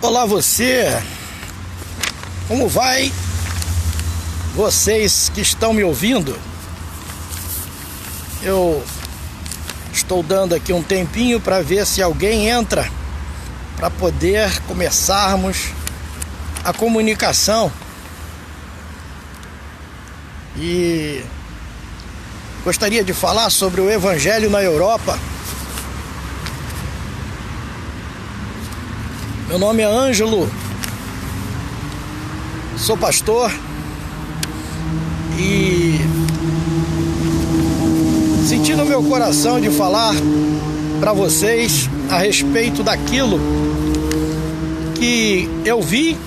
Olá você, como vai? Vocês que estão me ouvindo, eu estou dando aqui um tempinho para ver se alguém entra para poder começarmos a comunicação. E gostaria de falar sobre o Evangelho na Europa. Meu nome é Ângelo, sou pastor e senti no meu coração de falar para vocês a respeito daquilo que eu vi,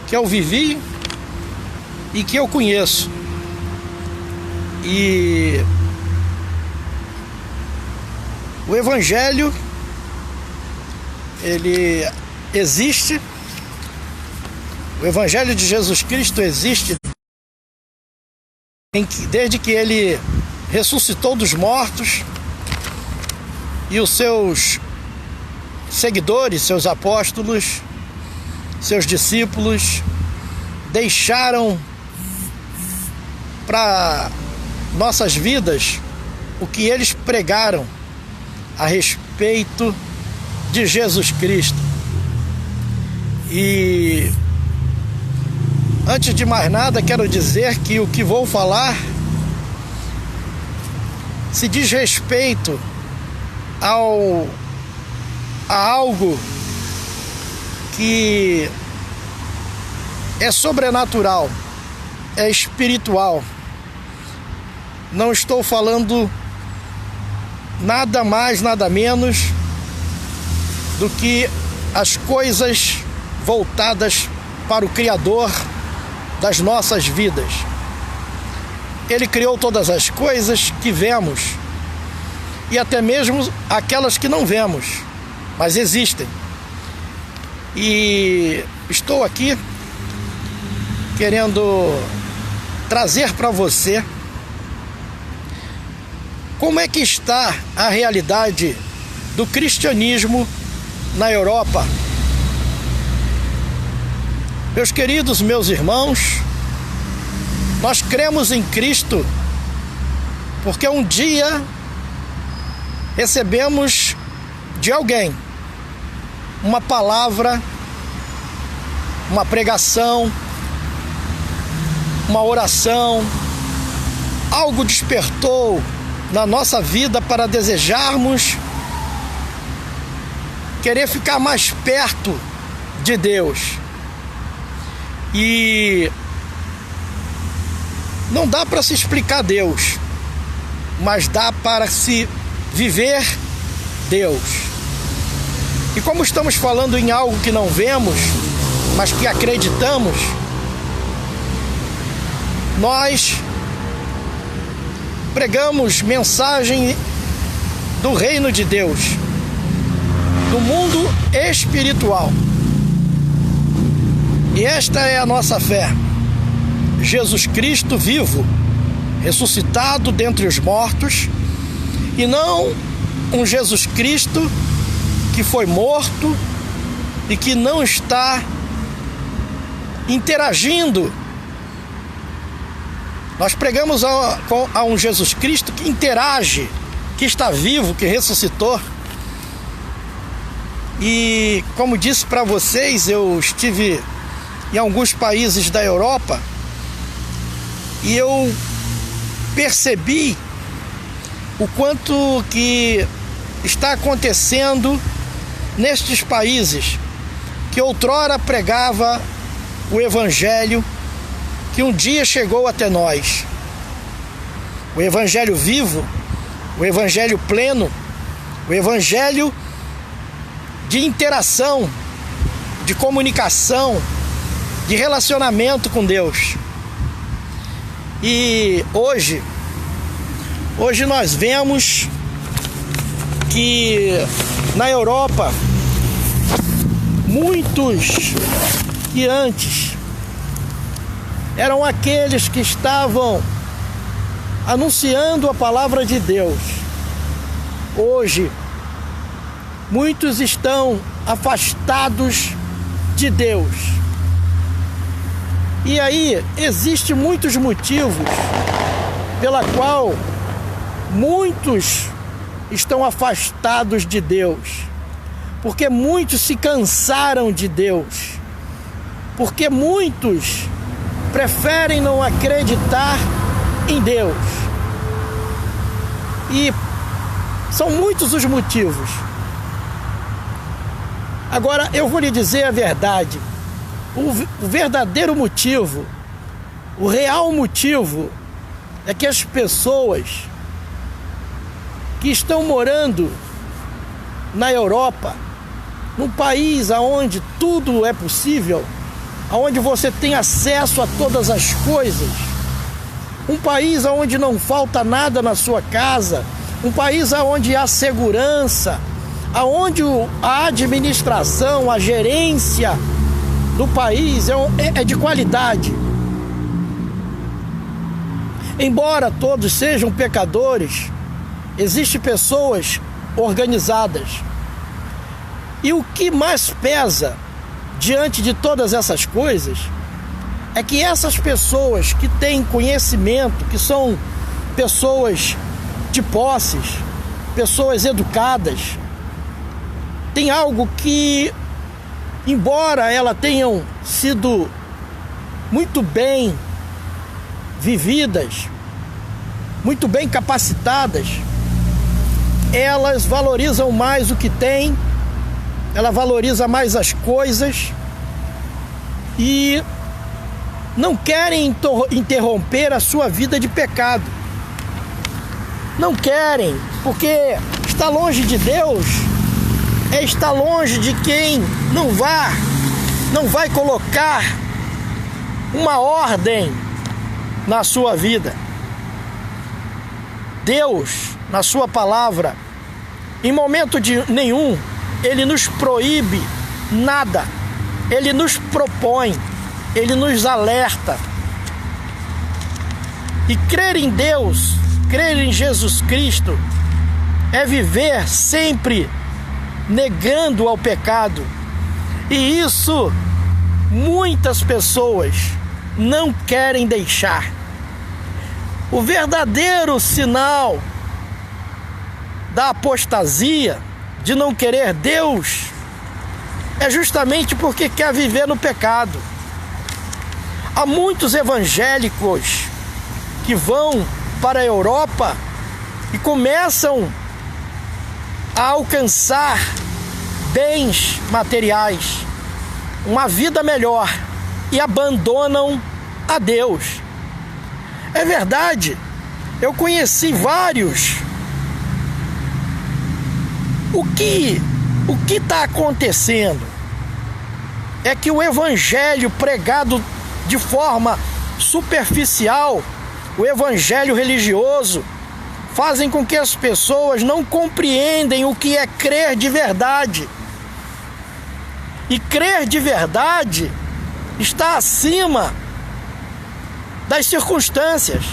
que eu vivi e que eu conheço. E o Evangelho, ele existe, o Evangelho de Jesus Cristo existe desde que ele ressuscitou dos mortos e os seus seguidores, seus apóstolos, seus discípulos deixaram para nossas vidas o que eles pregaram a respeito de Jesus Cristo. E antes de mais nada, quero dizer que o que vou falar se diz respeito a algo que é sobrenatural, é espiritual. Não estou falando nada mais, nada menos do que as coisas voltadas para o Criador das nossas vidas. Ele criou todas as coisas que vemos e até mesmo aquelas que não vemos, mas existem. E estou aqui querendo trazer para você como é que está a realidade do cristianismo na Europa. Meus queridos, meus irmãos, nós cremos em Cristo porque um dia recebemos de alguém uma palavra, uma pregação, uma oração, algo despertou na nossa vida para desejarmos querer ficar mais perto de Deus. E não dá para se explicar Deus, mas dá para se viver Deus. E como estamos falando em algo que não vemos, mas que acreditamos, nós pregamos mensagem do reino de Deus, do mundo espiritual. E esta é a nossa fé: Jesus Cristo vivo, ressuscitado dentre os mortos, e não um Jesus Cristo que foi morto e que não está interagindo. Nós pregamos a um Jesus Cristo que interage, que está vivo, que ressuscitou. E como disse para vocês, eu estive em alguns países da Europa e eu percebi o quanto que está acontecendo nestes países que outrora pregava o Evangelho que um dia chegou até nós. O Evangelho vivo, o Evangelho pleno, o Evangelho de interação, de comunicação, de relacionamento com Deus. E hoje nós vemos que na Europa, muitos que antes eram aqueles que estavam anunciando a palavra de Deus, hoje muitos estão afastados de Deus. E aí existem muitos motivos pela qual muitos estão afastados de Deus, porque muitos se cansaram de Deus, porque muitos preferem não acreditar em Deus. E são muitos os motivos. Agora eu vou lhe dizer a verdade. O verdadeiro motivo, o real motivo, é que as pessoas que estão morando na Europa, num país onde tudo é possível, onde você tem acesso a todas as coisas, um país onde não falta nada na sua casa, um país onde há segurança, onde a administração, a gerência do país é de qualidade. Embora todos sejam pecadores, existem pessoas organizadas. E o que mais pesa diante de todas essas coisas é que essas pessoas que têm conhecimento, que são pessoas de posses, pessoas educadas, tem algo que, embora elas tenham sido muito bem vividas, muito bem capacitadas, elas valorizam mais o que têm, ela valoriza mais as coisas e não querem interromper a sua vida de pecado. Não querem, porque estar longe de Deus é estar longe de quem não vai colocar uma ordem na sua vida. Deus, na sua palavra, em momento nenhum, Ele nos proíbe nada. Ele nos propõe, Ele nos alerta. E crer em Deus, crer em Jesus Cristo, é viver sempre negando ao pecado. E isso muitas pessoas não querem deixar. O verdadeiro sinal da apostasia, de não querer Deus, é justamente porque quer viver no pecado. Há muitos evangélicos que vão para a Europa e começam a alcançar bens materiais, uma vida melhor, e abandonam a Deus. É verdade, eu conheci vários. O que está acontecendo é que o evangelho pregado de forma superficial, o evangelho religioso, fazem com que as pessoas não compreendem o que é crer de verdade. E crer de verdade está acima das circunstâncias,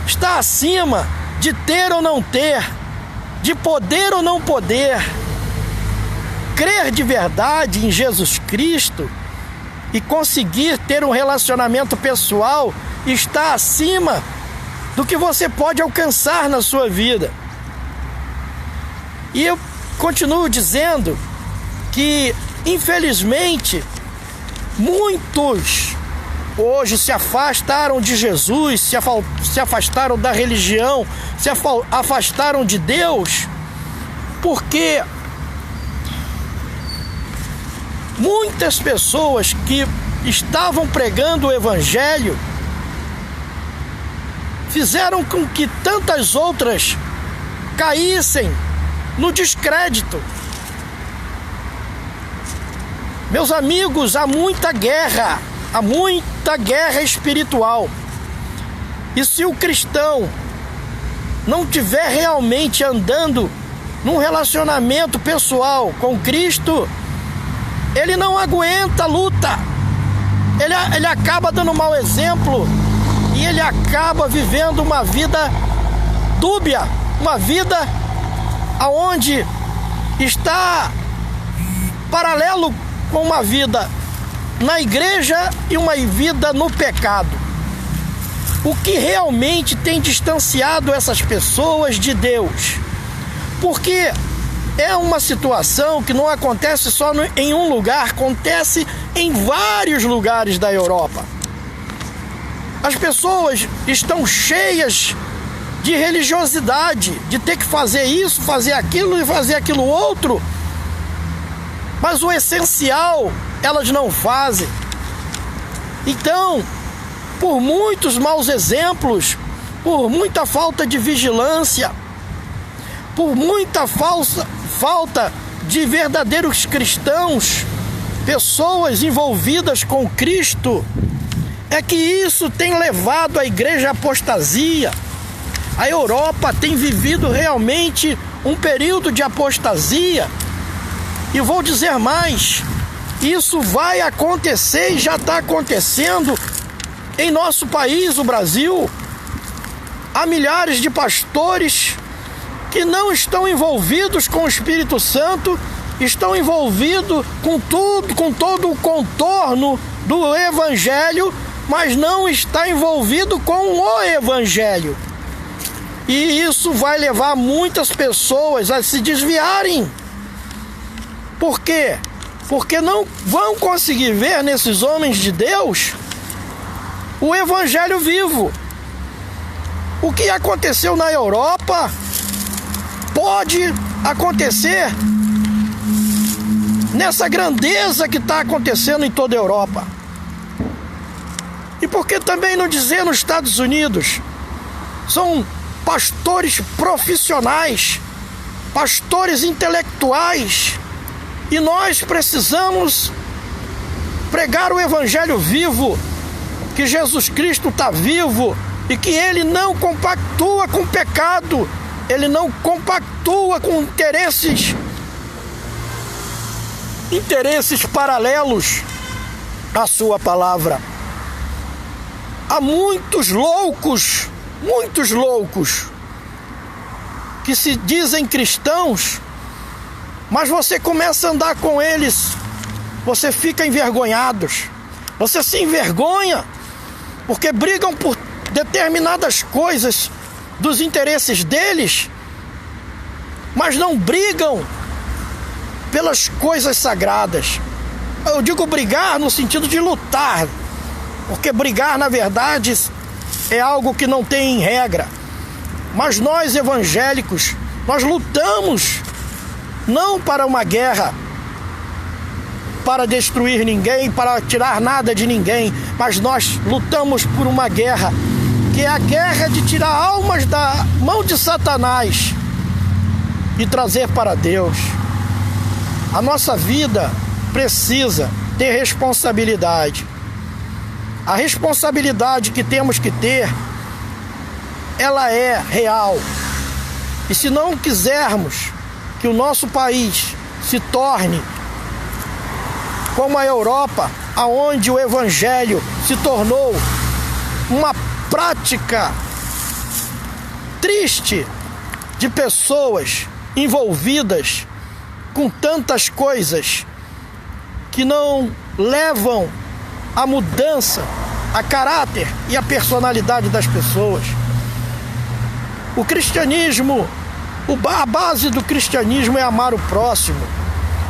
está acima de ter ou não ter, de poder ou não poder. Crer de verdade em Jesus Cristo e conseguir ter um relacionamento pessoal está acima do que você pode alcançar na sua vida. E eu continuo dizendo que, infelizmente, muitos hoje se afastaram de Jesus, se afastaram da religião, se afastaram de Deus, porque muitas pessoas que estavam pregando o evangelho fizeram com que tantas outras caíssem no descrédito. Meus amigos, há muita guerra espiritual. E se o cristão não estiver realmente andando num relacionamento pessoal com Cristo, ele não aguenta a luta. Ele acaba dando mau exemplo e ele acaba vivendo uma vida dúbia, uma vida aonde está paralelo com uma vida na igreja e uma vida no pecado. O que realmente tem distanciado essas pessoas de Deus? Porque é uma situação que não acontece só em um lugar, acontece em vários lugares da Europa. As pessoas estão cheias de religiosidade, de ter que fazer isso, fazer aquilo e fazer aquilo outro, mas o essencial elas não fazem. Então, por muitos maus exemplos, por muita falta de vigilância, por muita falta de verdadeiros cristãos, pessoas envolvidas com Cristo, é que isso tem levado a igreja à apostasia. A Europa tem vivido realmente um período de apostasia. E vou dizer mais, isso vai acontecer e já está acontecendo em nosso país, o Brasil. Há milhares de pastores que não estão envolvidos com o Espírito Santo, estão envolvidos com tudo, com todo o contorno do Evangelho, mas não está envolvido com o Evangelho. E isso vai levar muitas pessoas a se desviarem. Por quê? Porque não vão conseguir ver nesses homens de Deus o Evangelho vivo. O que aconteceu na Europa pode acontecer nessa grandeza que está acontecendo em toda a Europa. E por que também não dizer nos Estados Unidos? São pastores profissionais, pastores intelectuais, e nós precisamos pregar o Evangelho vivo, que Jesus Cristo está vivo e que Ele não compactua com o pecado, Ele não compactua com interesses paralelos à sua palavra. Há muitos loucos que se dizem cristãos, mas você começa a andar com eles, você fica envergonhado, você se envergonha, porque brigam por determinadas coisas dos interesses deles, mas não brigam pelas coisas sagradas. Eu digo brigar no sentido de lutar, porque brigar, na verdade, é algo que não tem regra. Mas nós evangélicos, nós lutamos não para uma guerra, para destruir ninguém, para tirar nada de ninguém, mas nós lutamos por uma guerra, que é a guerra de tirar almas da mão de Satanás e trazer para Deus. A nossa vida precisa ter responsabilidade. A responsabilidade que temos que ter, ela é real. E se não quisermos que o nosso país se torne como a Europa, aonde o Evangelho se tornou uma prática triste de pessoas envolvidas com tantas coisas que não levam a mudança, a caráter e a personalidade das pessoas. O cristianismo, a base do cristianismo é amar o próximo.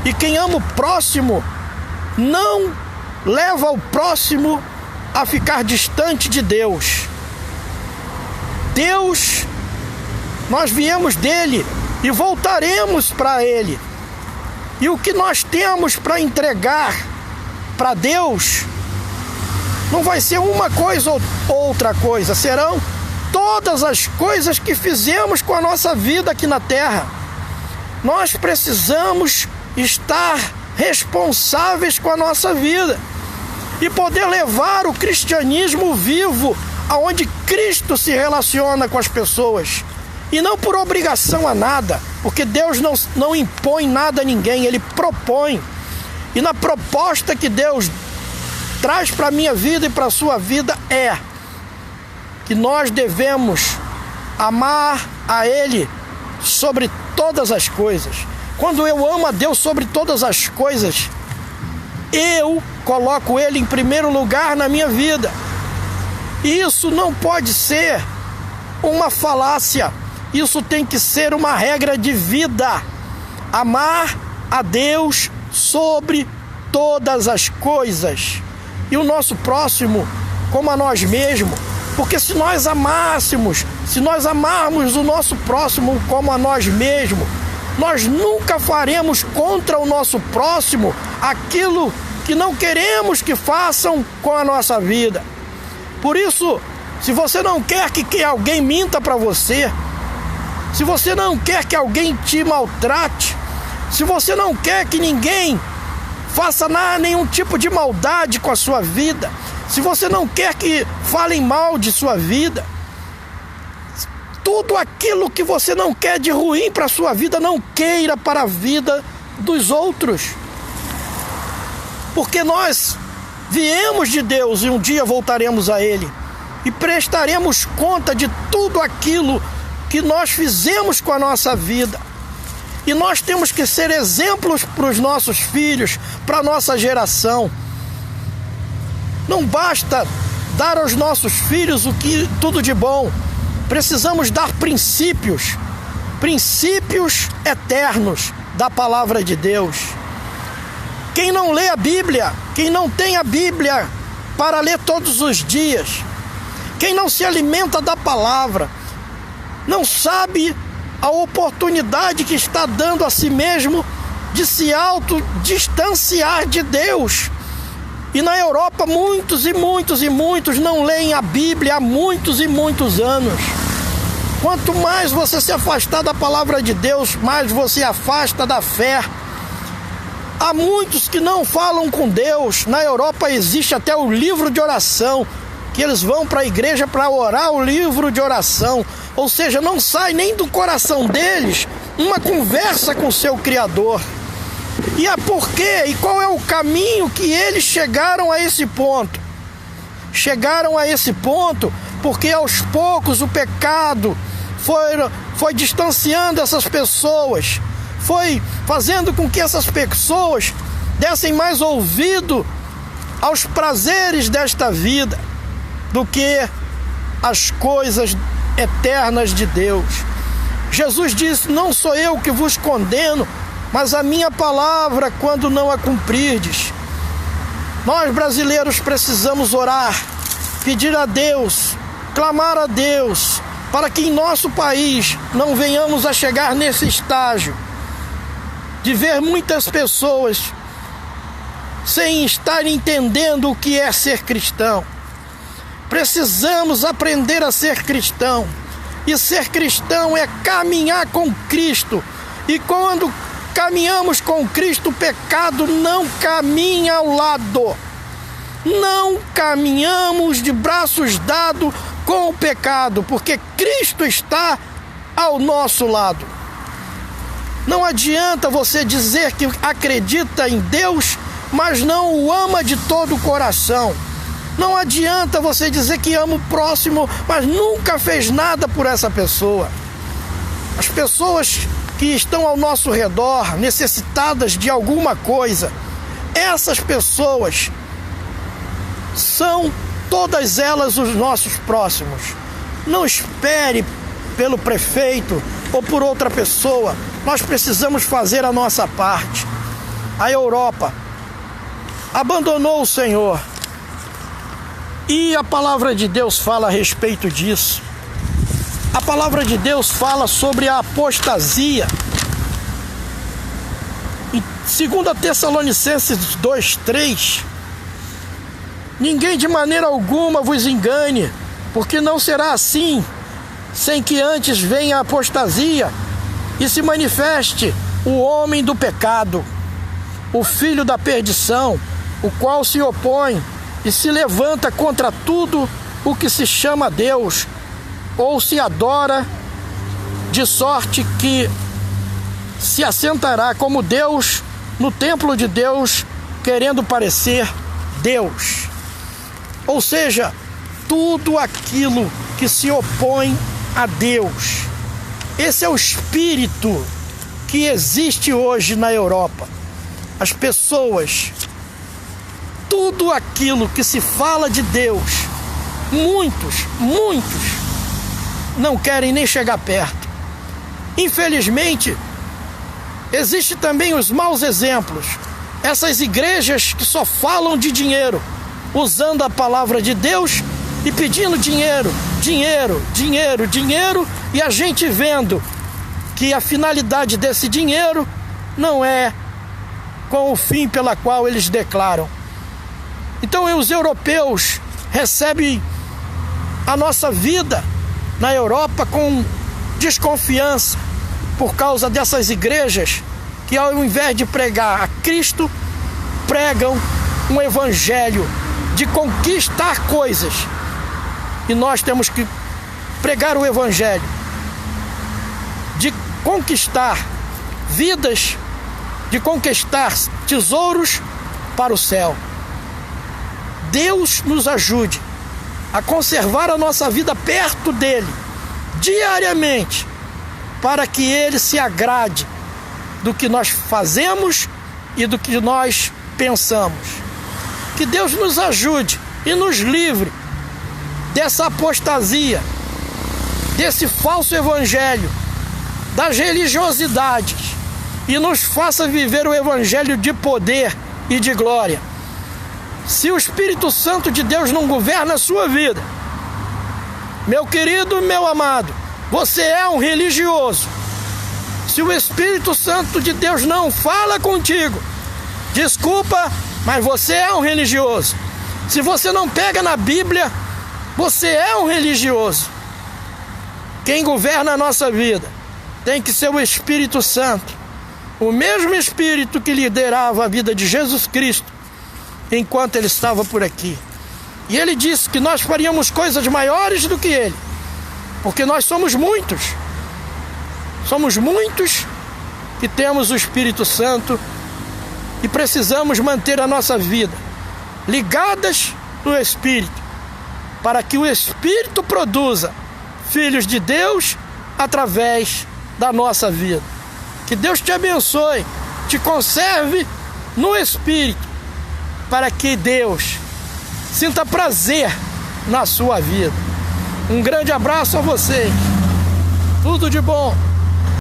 E quem ama o próximo não leva o próximo a ficar distante de Deus. Deus, nós viemos dele e voltaremos para ele. E o que nós temos para entregar para Deus não vai ser uma coisa ou outra coisa, serão todas as coisas que fizemos com a nossa vida aqui na terra. Nós precisamos estar responsáveis com a nossa vida e poder levar o cristianismo vivo, aonde Cristo se relaciona com as pessoas, e não por obrigação a nada, porque Deus não impõe nada a ninguém, Ele propõe. E na proposta que Deus traz para a minha vida e para a sua vida é que nós devemos amar a Ele sobre todas as coisas. Quando eu amo a Deus sobre todas as coisas, eu coloco Ele em primeiro lugar na minha vida. Isso não pode ser uma falácia, isso tem que ser uma regra de vida. Amar a Deus sobre todas as coisas e o nosso próximo como a nós mesmos, porque se nós amarmos o nosso próximo como a nós mesmos, nós nunca faremos contra o nosso próximo aquilo que não queremos que façam com a nossa vida. Por isso, se você não quer que alguém minta para você, se você não quer que alguém te maltrate, se você não quer que ninguém faça nenhum tipo de maldade com a sua vida, se você não quer que falem mal de sua vida, tudo aquilo que você não quer de ruim para a sua vida, não queira para a vida dos outros. Porque nós viemos de Deus e um dia voltaremos a Ele e prestaremos conta de tudo aquilo que nós fizemos com a nossa vida. E nós temos que ser exemplos para os nossos filhos, para a nossa geração. Não basta dar aos nossos filhos tudo de bom. Precisamos dar princípios eternos da palavra de Deus. Quem não lê a Bíblia, quem não tem a Bíblia para ler todos os dias, quem não se alimenta da palavra, não sabe a oportunidade que está dando a si mesmo de se autodistanciar de Deus. E na Europa muitos não leem a Bíblia há muitos e muitos anos. Quanto mais você se afastar da palavra de Deus, mais você afasta da fé. Há muitos que não falam com Deus. Na Europa existe até o livro de oração, que eles vão para a igreja para orar o livro de oração. Ou seja, não sai nem do coração deles uma conversa com o seu Criador. E por quê? E qual é o caminho que eles chegaram a esse ponto? Chegaram a esse ponto porque aos poucos o pecado foi distanciando essas pessoas, foi fazendo com que essas pessoas dessem mais ouvido aos prazeres desta vida do que as coisas eternas de Deus. Jesus disse: não sou eu que vos condeno, mas a minha palavra quando não a cumprirdes. Nós brasileiros precisamos orar, pedir a Deus, clamar a Deus, para que em nosso país não venhamos a chegar nesse estágio de ver muitas pessoas sem estar entendendo o que é ser cristão. Precisamos aprender a ser cristão. E ser cristão é caminhar com Cristo. E quando caminhamos com Cristo, o pecado não caminha ao lado. Não caminhamos de braços dados com o pecado, porque Cristo está ao nosso lado. Não adianta você dizer que acredita em Deus, mas não o ama de todo o coração. Não adianta você dizer que ama o próximo, mas nunca fez nada por essa pessoa. As pessoas que estão ao nosso redor, necessitadas de alguma coisa, essas pessoas são todas elas os nossos próximos. Não espere pelo prefeito ou por outra pessoa. Nós precisamos fazer a nossa parte. A Europa abandonou o Senhor. E a palavra de Deus fala a respeito disso. A palavra de Deus fala sobre a apostasia. Em 2 Tessalonicenses 2:3, ninguém de maneira alguma vos engane, porque não será assim, sem que antes venha a apostasia e se manifeste o homem do pecado, o filho da perdição, o qual se opõe e se levanta contra tudo o que se chama Deus, ou se adora, de sorte que se assentará como Deus no templo de Deus, querendo parecer Deus. Ou seja, tudo aquilo que se opõe a Deus. Esse é o espírito que existe hoje na Europa. As pessoas tudo aquilo que se fala de Deus, muitos não querem nem chegar perto. Infelizmente, existem também os maus exemplos. Essas igrejas que só falam de dinheiro, usando a palavra de Deus e pedindo dinheiro, e a gente vendo que a finalidade desse dinheiro não é com o fim pela qual eles declaram. Então os europeus recebem a nossa vida na Europa com desconfiança por causa dessas igrejas que, ao invés de pregar a Cristo, pregam um evangelho de conquistar coisas. E nós temos que pregar o evangelho de conquistar vidas, de conquistar tesouros para o céu. Deus nos ajude a conservar a nossa vida perto dele, diariamente, para que ele se agrade do que nós fazemos e do que nós pensamos. Que Deus nos ajude e nos livre dessa apostasia, desse falso evangelho, das religiosidades, e nos faça viver o evangelho de poder e de glória. Se o Espírito Santo de Deus não governa a sua vida, meu querido, meu amado, você é um religioso. Se o Espírito Santo de Deus não fala contigo, desculpa, mas você é um religioso. Se você não pega na Bíblia, você é um religioso. Quem governa a nossa vida tem que ser o Espírito Santo, o mesmo Espírito que liderava a vida de Jesus Cristo enquanto ele estava por aqui. E ele disse que nós faríamos coisas maiores do que ele, porque nós somos muitos que temos o Espírito Santo e precisamos manter a nossa vida ligadas no Espírito, para que o Espírito produza filhos de Deus através da nossa vida. Que Deus te abençoe, te conserve no Espírito, para que Deus sinta prazer na sua vida. Um grande abraço a vocês. Tudo de bom.